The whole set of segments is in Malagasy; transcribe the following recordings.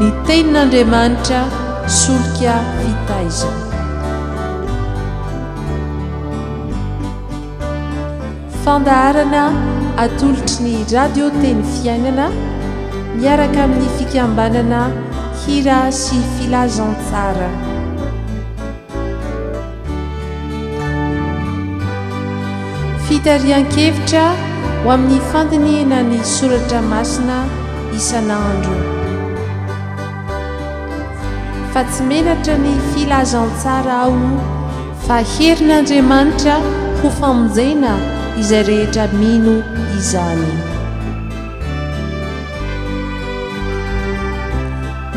ny tenin'Andriamanitra solika fitaizana. Fandaharana atolotry ny radio teny fiainana miaraka amin'ny fikambanana hira sy filazantsara. Fitarian-kevitra ho amin'ny fandiniana ny soratra masina isan'andro. Fa tsy menatra ny filazantsara ao fa herin'Andriamanitra ho famonjena izay rehetra mino izany.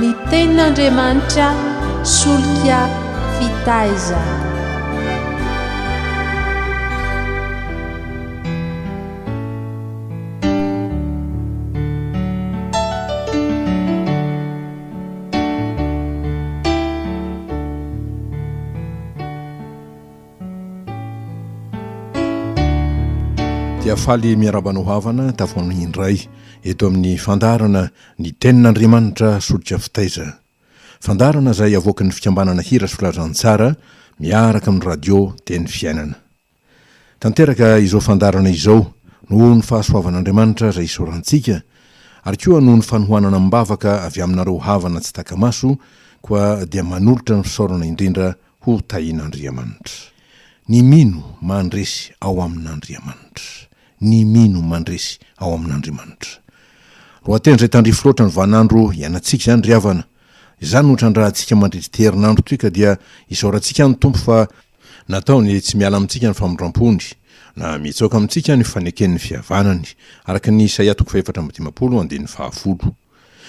Ny tenin'Andriamanitra solika fitaizana. Faly miarabanao havana tafony indray eto amin'ny fandarana ny tenin'Andriamanitra solika fitaizana. Fandarana izay avoaka ny fikambanana hira sy filazantsara miaraka amin'ny radio teny fiainana. Tanteraka izao fandarana izao noho ny fahasoavan'Andriamanitra izay isorantsika ary koa noho ny fanohanana mbavaka avy aminareo havana tsy takamaso koa dia manolotra ny fisaorana indrindra ho tahin'Andriamanitra. Ny mino mandresy ao amin'Andriamanitra. Ny mino mandresy ao amin'Andriamanitra. Roateny izay tandrify loatra ny vanandro ianantsika izany ry havana. Izany no trandrahantsika mandritra herinandro toy ka dia isaorantsika ny tompo fa nataony tsy miala amintsika ny famondram-pony na mitsoaka amintsika ny faneken'ny fihavanany araka ny Isaia 4:10.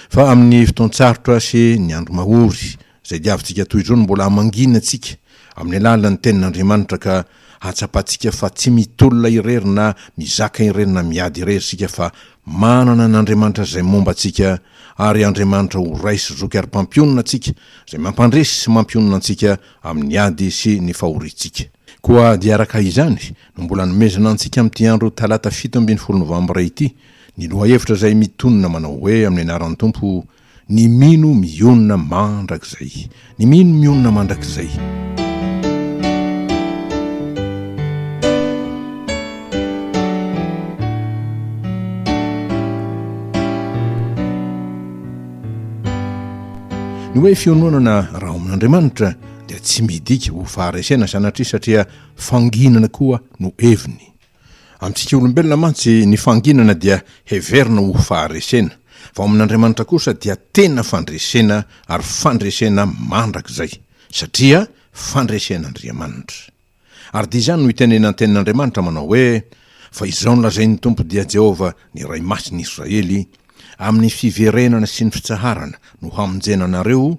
Fa amin'ny fotoan-tsarotra sy ny andro mahory izay diavintsika toy izao no mbola hamangina antsika amin'ny alalan'ny tenin'Andriamanitra ka hatsapatsika fa tsy mitolona irery na mizaka irery na miady irery sika fa manana n'Andriamanitra izay momba antsika ary Andriamanitra ho ray sy zoky ary-pampionona antsika izay mampandresy sy mampionona antsika amin'ny ady sy ny fahoritsika. Koa dia araka izany no mbola nomezana antsika amin'ity andro talata 17 Novambra ity ny lohahevitra izay mitonona manao hoe amin'ny anaran'ny Tompo ny mino mionona mandrakizay. Ny mino mionona mandrakizay. Ny hoe fiononana raha amin'Andriamanitra dia tsy midika ho faharesena sanatria satria fanginana koa no heviny. Amintsika olombelona mantsy ny fanginana dia heverina ho faharesena, fa amin'Andriamanitra kosa dia tena fandresena ary fandresena mandrakizay satria fandresen'Andriamanitra. Ary dia izany no hitenenan'ny tenin'Andriamanitra manao hoe fa izao no lazain'ny Tompo dia Jehova ny Ray Masin'i Israely amin'ny fiverenana sy ny fitsaharana no hamonjena anareo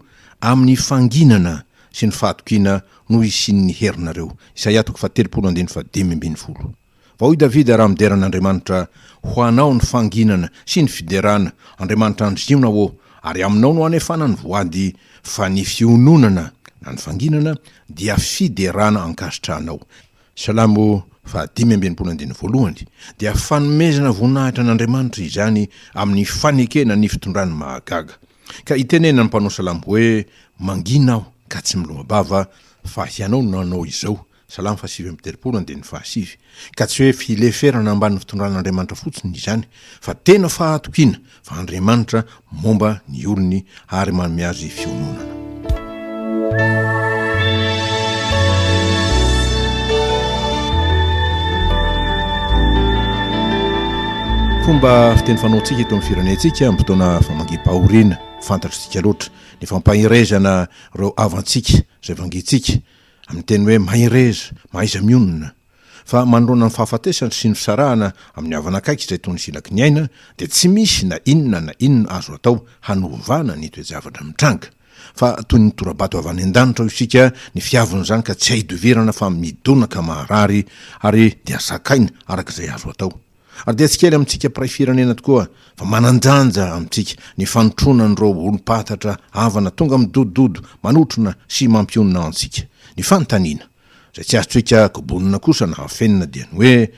amin'ny fanginana sy ny fahatokiana no isin'ny herinareo. Isaia 4:10. Va hoy Davida raha mideran'Andriamanitra ho anao ny fanginana sy ny fiderana, Andriamanitra andriona ho ary aminao no anefana ny voady fa ny fiononana na ny fanginana dia fiderana ankasitrahanao. Salamo 5:21 dia fanomezana voninahitra n'Andriamanitra izany amin'ny fanekena ny fitondrany mahagaga. Ka itenena ny mpanao salamo hoe mangina aho ka tsy milohabava fa hianao no nanao izao. Salamo 5:7. Ka tsy hoe fileferana ambanin'ny fitondran'Andriamanitra fotsiny izany fa tena fahatokiana fa Andriamanitra momba ny olony ary manome azy fiononana. Fomba fiteny fanaontsika eto amin'ny firenentsika amin'ny fotoana famangim-pahoriana fantatritsika loatra ny fampahirezana ireo avantsika izay vangintsika amin'ny teny hoe mahireza mahaiza mionona fa manoloana ny fahafatesana sy ny fisarahana amin'ny havana akaiky izay tony silaky ny aina dia tsy misy na inona azo atao hanovana ny toejavatra mitranga fa toy ny torabato avy any an-danitra isika ny fiavony izany ka tsy haidovirana fa midonaka maharary ary dia sakaina arak'izay azo atao. Ary dia tsy kely amintsika mpiray firenena tokoa fa mananjanja amintsika ny fanotrona n'ireo olo-patatra havana tonga midodododo manotrona sy mampionona antsika ny fanontaniana izay tsy azotsika kobonina kosa na hafenina dia ny hoe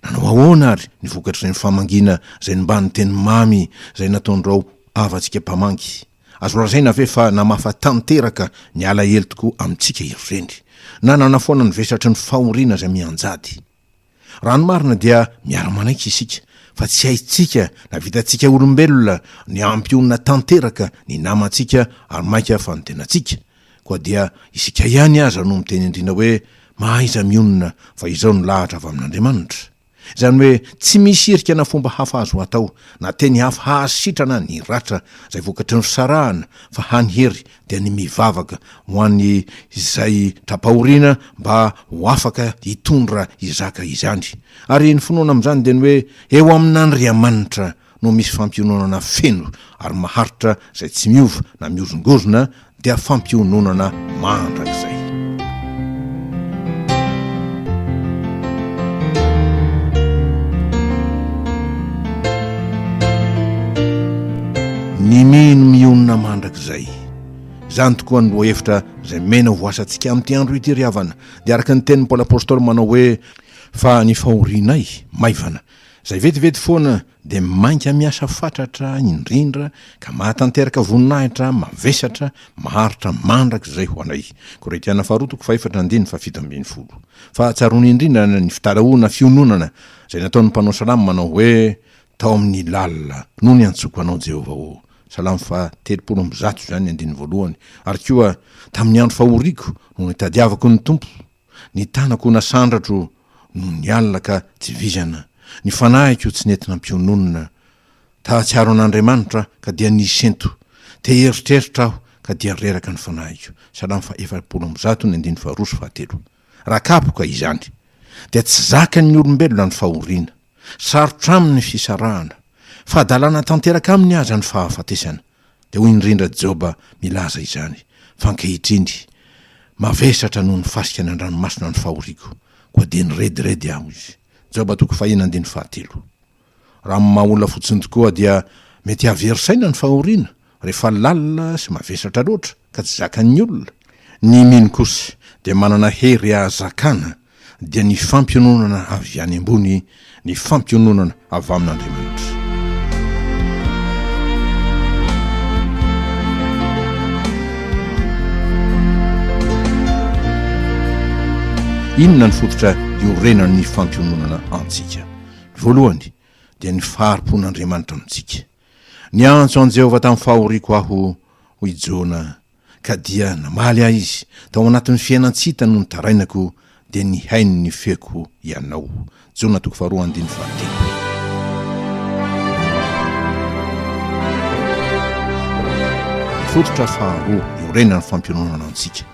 nanao ahoana ary ny vokatra izay ny famangina izay nimbany teny mamy izay nataon'ireo avantsika mpamangy azo lazaina ve fa namafatanteraka ny alahelo tokoa amintsika irendry na nanafoana ny vesatry ny fahoriana zay mianjady. Raha ny marina dia miara-manaiky isika fa tsy haitsika na vitantsika olombelona ny ampionina tanteraka ny namantsika ary maika fanotenantsika koa dia isika ihany aza no miteny indrina hoe mahaiza mionina fa izao ny lahatra avy amin'Andriamanitra. Izany hoe tsy misy irika na fomba hafa azo atao na teny hafa hahasitrana ny ratra zay vokatry ny fisarahana fa hanyhery dia ny mivavaka ho an'ny izay trapahoriana mba ho afaka hitondra izaka izany. Ary ny finoana amin'izany dia ny hoe eo amin'Andriamanitra no misy fampiononana feno ary maharitra zay tsy miova na miozongozona dia fampiononana mandrakizay. Ny mino mionona mandrakizay zany tokoa ny lohevitra zay mena voasantsika amin'ity andro ity ry havana dia araka ny tenin'ny Paoly apôstôly manao hoe fa ny fahorianay maivana zay vetivety foana dia mainka miasa fatratra indrindra ka mahatanteraka voninahitra mavesatra maharitra mandrakizay ho anay. Koretiana 2:4-7. Fa tsarony indrindra ny fitarahoana fiononana zay nataon'ny mpanao salamo manao hoe tao amin'ny lalina no ny antsoko anao Jehova o. Salamo 3:30 zany andiny voalohany. Ary koa tamin'ny andro fahoriako no nitadiavako ny tompo, ny tanako nasandratro no ny alina ka tsy vizana, ny fanahiko tsy nentina ampiononana, tahatsiaro an'Andriamanitra ka dia nisento, te eritreritra aho ka dia reraka ny fanahiko. Salamo 4:2-7. Raha kapoka izany dia tsy zakany olombelona ny fahoriana, sarotra aminy fisarahana, fa dalàna tanteraka aminy aza ny fahafatesana. Dia hoy indrindra Joba milaza izany, fankehitriny mavesatra noho ny fasika an'Andranomasina ny fahoriako, koa dia nyrediredy aho izy. Joba 4:7. Raha maha-olona fotsiny tokoa dia mety averisaina ny fahoriana rehefa lalina sy mavesatra loatra ka tsy zakan'ny olona. Ny mino kosa dia manana hery ahazakana dia ny fampiononana avy any ambony, ny fampiononana avy amin'Andriamanitra. Inona ny fototra iorenan'ny fampiononana antsika? Voalohany dia ny faharipon'Andriamanitra amintsika. Ny antso an Jehova tamin'ny fahoriako aho hoy Jona, ka dia namaly ahy izy tao anatin'ny fiainantsita no nitarainako dia ny hainy ny feko ianao. Jona 2:2. Ny fototra faharoa iorenan'ny fampiononana antsika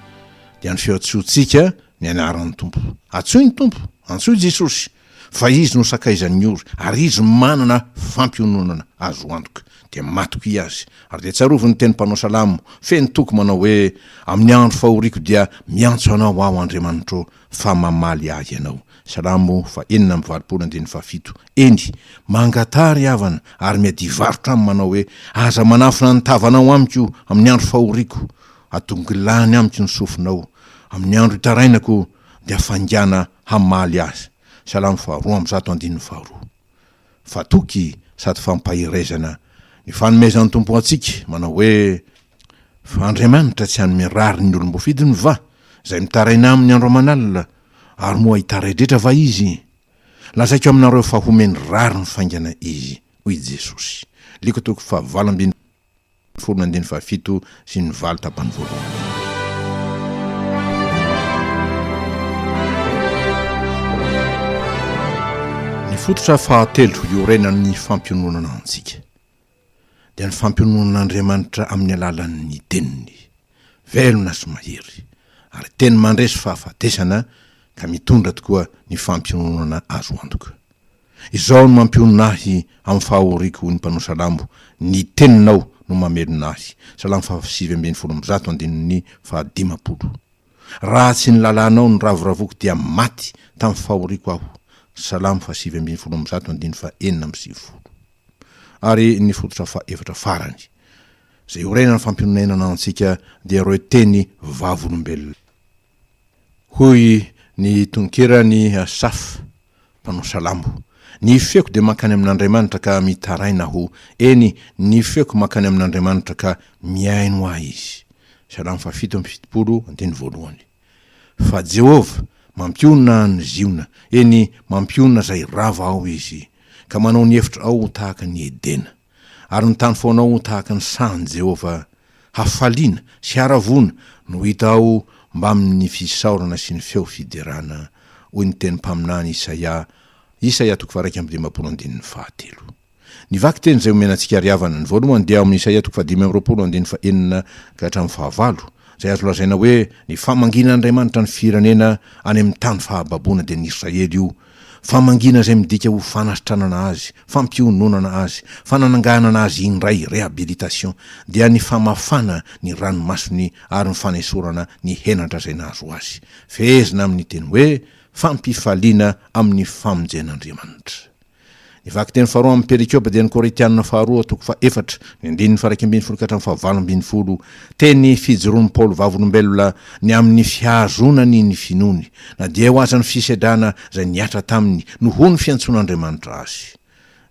dia ny fiatsoantsika ny anaran'ny Tompo. Atsoy ny Tompo, antsoy Jesosy, fa izy no sakaizan'ny ora ary izy manana fampiononana azo antoka dia matoko i azy. Ary dia tsarovy ny teny mpanao salamo feno toko manao hoe amin'ny andro fahoriako dia miantso anao aho Andriamanitra fa mamaly ahy ianao. Salamo 4:7. Eny mangatary havana ary miadivarotra amin'ny manao hoe aza manafina ny tavanao amiko amin'ny andro fahoriako, atongilany amiko ny sofinao, amin'ny andro itarainako dia fangana hamaly azy. Salamo 2:1. Fatoky sady fampahirezana ny fanomezan'ny Tompo antsika manao hoe fa Andriamanitra tsy hanome rary ny olombofidiny va zay mitaraina amin'ny andro aman'alina ary moa hitaraidretra va izy. Lazaiko aminareo fa homeny rary ny faingana izy hoy Jesosy. Liko 2:7 sy ny 8 tapany voalohany. Fototra fahatelo iorenan'ny fampiononana antsika dia ny fampiononan'Andriamanitra amin'ny alalan'ny teniny velona sy mahery ary teny mandresy fahafatesana ka mitondra tokoa ny fampiononana azo antoka. Izao no mampionona ahy amin'ny fahoriako ny mpanao salamo, ny teninao no mamelona ahy. Salamo 5:20. Raha tsy ny lalanao ny ravoravoko dia maty tamin'ny fahoriako aho. Salamo 5:20. Ary ny fototra faefatra farany zay orenan'ny fampiononana antsika dia reo teny vavolombelona. Hoy ny tononkera ny Asaf mpanao salamo, ny feoko dia mankany amin'Andriamanitra ka mitaraina ho eny ny feoko mankany amin'Andriamanitra ka miaino ahy izy. Salamo 7:70. Fa Jehova mampionona ny ziona, eny mampionona zay rava ao izy, ka manao ny hevitra ao tahaka ny Edena, ary ny tany foanao tahaka ny sany Jehova. Hafaliana sy haravona no hita ao mba amin'ny fisaorana sy ny feo fiderana, hoy ny teny mpaminany Isaia 2:7. Ny vaky teny zay omenantsika riavana, ny voalohany dia amin'ny Isaia 5:15 zay azo lazaina hoe ny famanginan'Andriamanitra ny firenena any amin'ny tany fahababona dia ny Israely io, famangina zay midika ho fanasitranana azy, fampiononana azy, fanananganana azy indray, réhabilitation, dia ny famafana ny ranomasony ary ny fanesorana ny henatra zay nahazo azy, fehezina amin'ny teny hoe fampifaliana amin'ny famonjen'Andriamanitra. Ny vaky teny faharoa amin'ny Perikiopa dia ny Korintianina faharoa 4, ny 1:12-20, teny fijoroan'ny Paoly vavolombelona ny amin'ny fiazonany ny finony, na dia ho azany fisedrana zay niatra taminy no ho ny fiantson'Andriamanitra azy.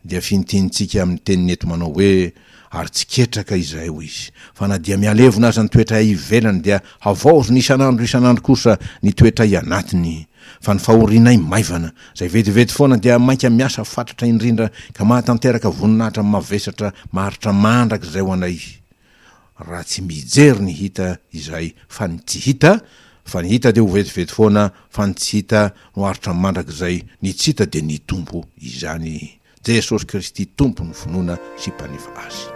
Dia fintinitsika amin'ny teniny eto manao hoe ary tsy ketraka izay ho izy, fa na dia mialevona aza ny toetra ivelany dia havaozony isanandro kosa ny toetra ianatiny. Fa ny fahorinay maivana zay vetivety foana dia mainka miasa fatratra indrindra ka mahatanteraka voninahitra mavesatra maharitra mandraka zay ho anay, raha tsy mijery ny hita izay fa ny tsy hita, fa ny hita dia ho vetivety foana, fa ny tsy hita no haritra mandraka zay, ny tsy hita dia ny tompo izany. Jesosy Kristy tompo ny finoana sy mpanifa azy.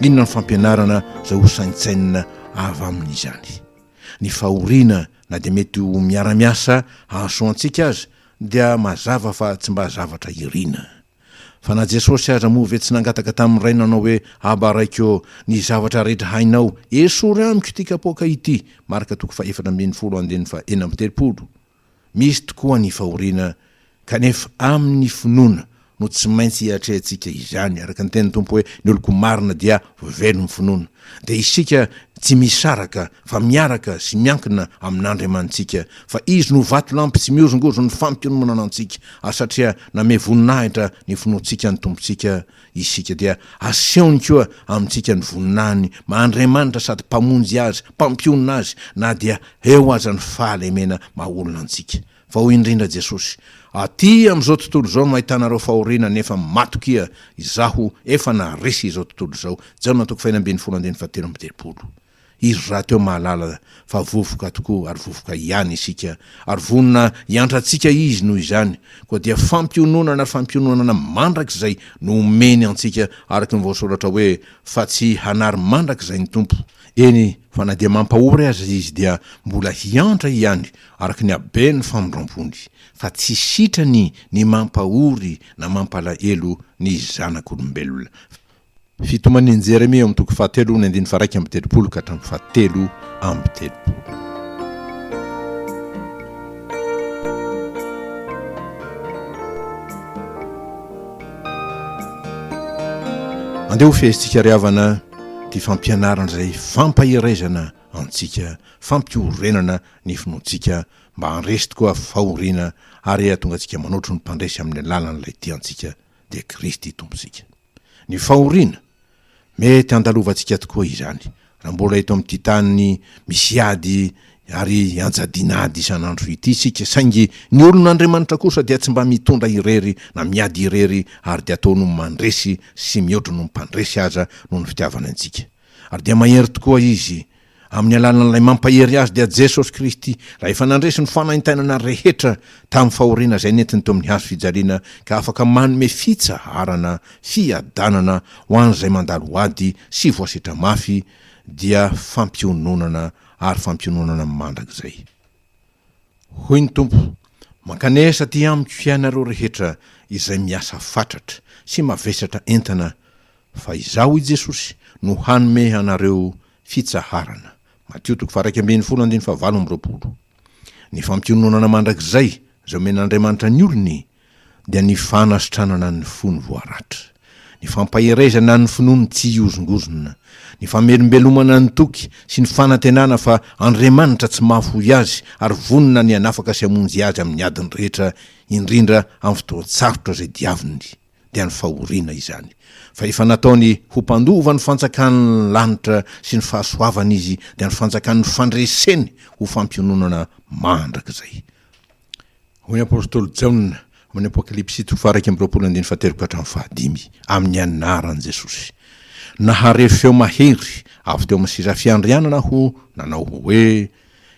Inona ny fampianarana zay ho saintsainina avy amin'izany? Ny fahoriana na dia mety ho miara-miasa hahasoantsika azy dia mazava fa tsy mba zavatra irina. Fa na Jesosy aza moa tsy nangataka tamin'ny ray nanao hoe abaraikeo ny zavatra rehetra hainao, esory amiko ity kapoaka ity, Marka 4:1-7. Misy tokoa ny fahoriana, kanefa amin'ny finoana no tsy maintsy hiatrehantsika izany, araka ny teny tompo hoe ny oloko marina dia velo ny finoana. Dia isika tsy misaraka fa miaraka sy miankina amin'Andriamantsika, fa izy no vatolampy tsy miozongozo ny fampiononana antsika, satria name voninahitra ny finoantsika ny tompontsika, isika dia asehony koa amintsika ny voninahiny mahandriamanitra sady mpamonjy azy, mpampionona azy, na dia eo aza ny fahalemena mahaolona antsika. Fa ho indrindra Jesosy, aty amin'izao tontolo zao no ahitanareo fahoriana, nefa matokia izaho efa naharesy izao tontolo zao. Jaona 5:17. Izy raha teo mahalala fa vovoka tokoa ary vovoka ihany isika, ary vonona hiantratsika izy noho izany, koa dia fampiononana ary fampiononana mandrakizay no omeny antsika, araka ny voasoratra hoe fa tsy hanary mandrakizay ny tompo. Eny, fa na dia mampahory azy izy dia mbola hiantra ihany araka ny habeny famondram-pony, fa tsy sitrany ny mampahory na mampalahelo ny zanak'olombelona. Fitoman'ny Jeremia amin'ny 7:1-3:30. Andeha ho fehezitsika riavana ty fampianarana zay fampaherezana antsika, fampiorenana ny finoantsika mba handresy tokoa fahoriana, ary atonga antsika manotro ny mpandresy amin'ny alalan'ilay tiantsika dia Kristy tompontsika. Ny fahoriana mety andalovantsika tokoa izany, raha mbola eto amin'ity tany misy ady ary anjadinady isan'andro ity isika, saingy ny olon'Andriamanitra kosa dia tsy mba mitondra irery na miady irery, ary dia ataony mandresy sy mihoatra no mpandresy aza noho ny fitiavana antsika. Ary dia mahery tokoa izy amin'ny alalan'ilay mampahery azy dia Jesosy Kristy, raha efa nandresy ny fanaintainana rehetra tamin'ny fahoriana zay nentiny teo amin'ny hazo fijaliana, ka afaka manome fitsaharana, fiadanana ho an'izay mandalo ady sy voasitra mafy, dia fampiononana ary fampiononana mandrakizay. Hoy ny tompo, mankanesa ty amiko fiainareo rehetra izay miasa fatratra sy mavesatra entana, fa izaho i Jesosy no hanome anareo fitsaharana. Mateo 1:17. Ny fampiononana mandrakizay zay omen'Andriamanitra ny olony dia ny fanasitranana ny fony voaratra. ny fampaherezana ny finoany tsy iozongozona, ny famelombelomana ny toky sy ny fanantenana fa Andriamanitra tsy mahafoy azy ary vonina ny anafaka sy amonjy azy amin'ny adiny rehetra, indrindra amin'ny fotoan-tsarotra zay diaviny dia ny fahoriana izany. Fa efa nataony ho mpandova ny fanjakan'ny lanitra sy ny fahasoavana izy dia ny fanjakan'ny fandreseny ho fampiononana mandrakizay. Hoy apôstôly Jaona amin'ny Apokalipsy 2:7-5 amin'ny anaran'i Jesosy. Naharefy feo mahery avy teo amin'ny seza fiandrianana ho nanao hoe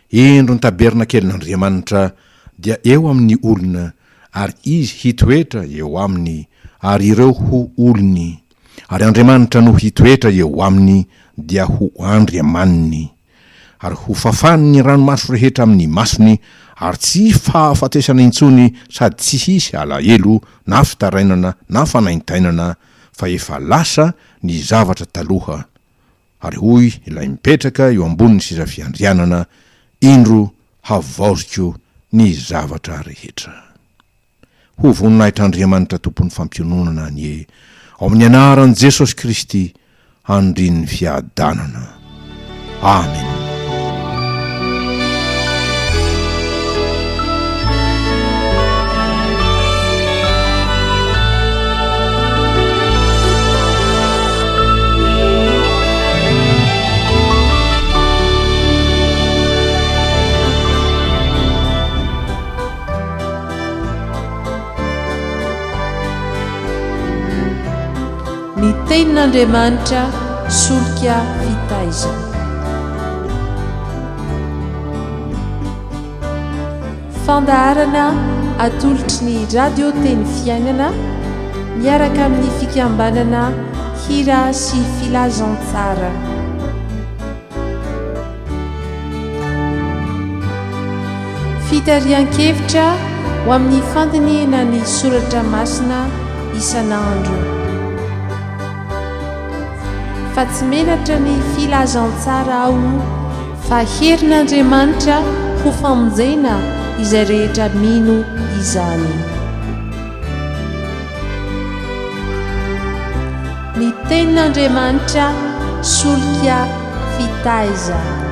indro ny tabernakelin'Andriamanitra dia eo amin'ny olona ary izy hitoetra eo aminy ary ireo ho olony ary Andriamanitra no hitoetra eo aminy dia ho Andriamaniny ary ho fafany ny ranomaso rehetra amin'ny masony ary tsy fahafatesana intsony sady tsy hisy alahelo na fitarainana na fanaintainana fa efa lasa ny zavatra taloha. Ary hoy ilay mipetraka eo ambonin'ny seza fiandrianana, indro havaoziko ny zavatra rehetra. Ho voninahitr'Andriamanitra tompon'ny fampiononana ny ao amin'ny anaran'i Jesosy Kristy handrin'ny fiadanana. Amen. Ny tenin'Andriamanitra solika fitaizana. Fandaharana atolotry ny radio teny fiainana miaraka amin'ny fikambanana hira sy filazantsara. Fitarian-kevitra ho amin'ny fandiniana ny soratra masina isan'andro. Fa tsy menatra ny filazantsara ao fa herin'Andriamanitra ho famonjena izay rehetra mino izany. Ny tenin'Andriamanitra solika fitaiza.